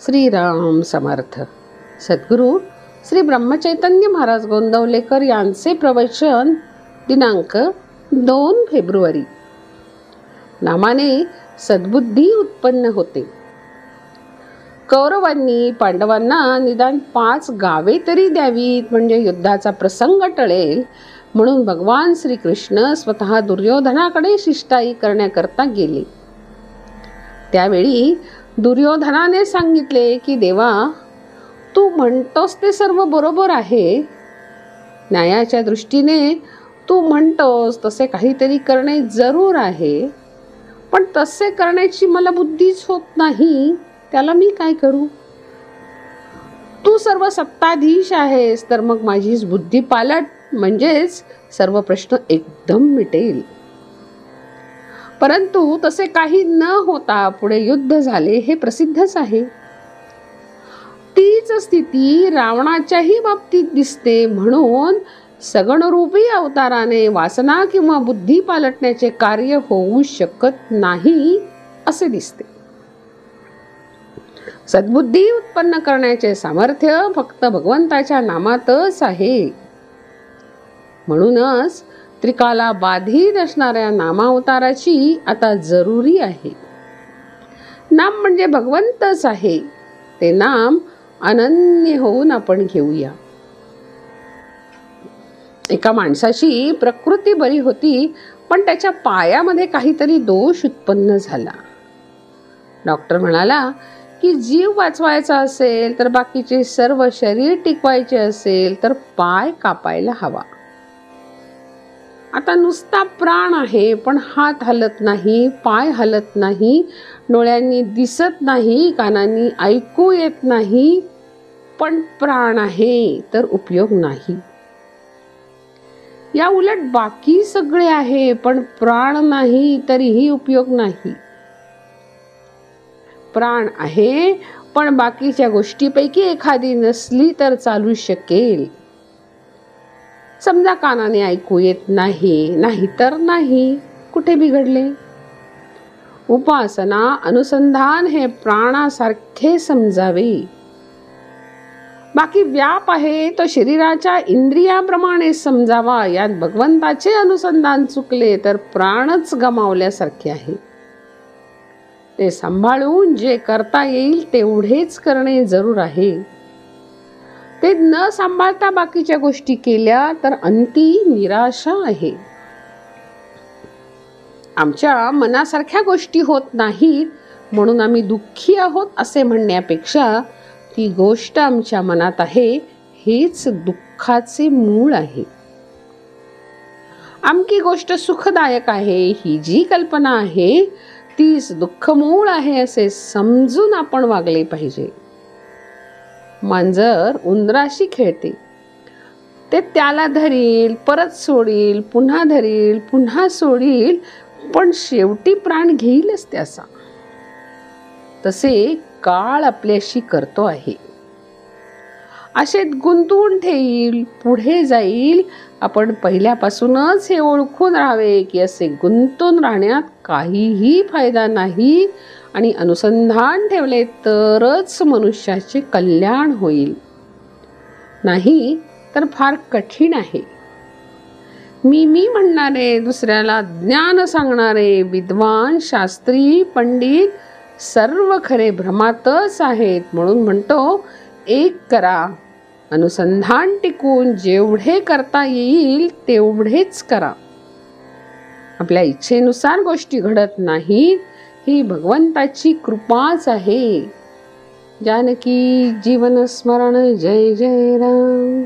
श्रीराम समर्थ. सद्गुरू श्री ब्रह्मचैतन्य महाराज गोंदवलेकर यांचे प्रवचन दिनांक 2 फेब्रुवारी. नामाने सद्बुद्धी उत्पन्न होते. कौरवांनी पांडवांना निदान 5 गावे तरी द्यावीत, म्हणजे युद्धाचा प्रसंग टळेल म्हणून भगवान श्रीकृष्ण स्वतः दुर्योधनाकडे शिष्टाई करण्याकरता गेले. त्यावेळी दुर्योधनाने सांगितले की देवा, तू म्हणतोस ते सर्व बरोबर आहे. न्यायाच्या दृष्टीने तू म्हणतोस तसे काहीतरी करणे जरूर आहे, पण तसे करण्याची मला बुद्धीच होत नाही. त्याला मी काय करू? तू सर्व सत्ताधीश आहेस, तर मग माझीच बुद्धी पालट, म्हणजेच सर्व प्रश्न एकदम मिटेल. परंतु तसे काही न होता पुढे युद्ध झाले हे प्रसिद्धच आहे. तीच स्थिती रावणाच्याही बाबतीत दिसते. म्हणून सगुणरूपी अवताराने वासना किंवा बुद्धी पालटण्याचे कार्य होऊ शकत नाही असे दिसते. सद्बुद्धी उत्पन्न करण्याचे सामर्थ्य फक्त भगवंताच्या नामातच आहे. म्हणूनच त्रिकाला बाधित असणाऱ्या नामावताराची आता जरुरी आहे. नाम म्हणजे भगवंतच आहे. ते नाम अनन्य होऊन आपण घेऊया. एका माणसाची प्रकृती बरी होती, पण त्याच्या पायामध्ये काहीतरी दोष उत्पन्न झाला. डॉक्टर म्हणाला की जीव वाचवायचा असेल तर बाकीचे सर्व शरीर टिकवायचे असेल तर पाय कापायला हवा. आता नुसता प्राण आहे, पण हात हलत नाही, पाय हलत नाही, डोळ्यांनी दिसत नाही, कानांनी ऐकू येत नाही, पण प्राण आहे तर उपयोग नाही. या उलट बाकी सगळे आहे, पण प्राण नाही तरीही उपयोग नाही. प्राण आहे, पण बाकीच्या गोष्टीपैकी एखादी नसली तर चालू शकेल. समजा कानाने ऐकू येत नाही, नाही तर नाही, कुठे बिघडले? उपासना अनुसंधान हे प्राणासारखे समजावे. बाकी व्याप आहे तो शरीराच्या इंद्रियाप्रमाणे समजावा. यात भगवंताचे अनुसंधान चुकले तर प्राणच गमावल्यासारखे आहे. ते सांभाळून जे करता येईल तेवढेच करणे जरूर आहे. ते न सांभाळता बाकीच्या गोष्टी केल्या तर अंती निराशा आहे. आमच्या मनासारख्या गोष्टी होत नाहीत म्हणून आम्ही दुःखी आहोत असे म्हणण्यापेक्षा ती गोष्ट आमच्या मनात आहे हेच दुःखाचे मूळ आहे. आमकी गोष्ट सुखदायक आहे ही जी कल्पना आहे तीच दुःख मूळ आहे असे समजून आपण वागले पाहिजे. मांजर उंदराशी खेळते. ते त्याला धरील, परत सोडील, पुन्हा धरील, पुन्हा सोडील, पण शेवटी प्राण घेईलच त्याचा. तसे काळ आपल्याशी करतो आहे. असेच गुंतवून ठेईल, पुढे जाईल. आपण पहिल्यापासूनच हे ओळखून राहावे की असे गुंतून राहण्यात काहीही फायदा नाही आणि अनुसंधान ठेवले तरच मनुष्याचे कल्याण होईल. नाही तर फार कठीण आहे. मी म्हणणारे, दुसऱ्याला ज्ञान सांगणारे विद्वान, शास्त्री, पंडित सर्व खरे भ्रमातच आहेत. म्हणून म्हणतो, एक करा, अनुसंधान टिकून जेवढे करता येईल तेवढेच करा. आपल्या इच्छेनुसार गोष्टी घडत नाहीत, ही भगवंताची कृपाच आहे. जानकी जीवन स्मरण. जय जय राम.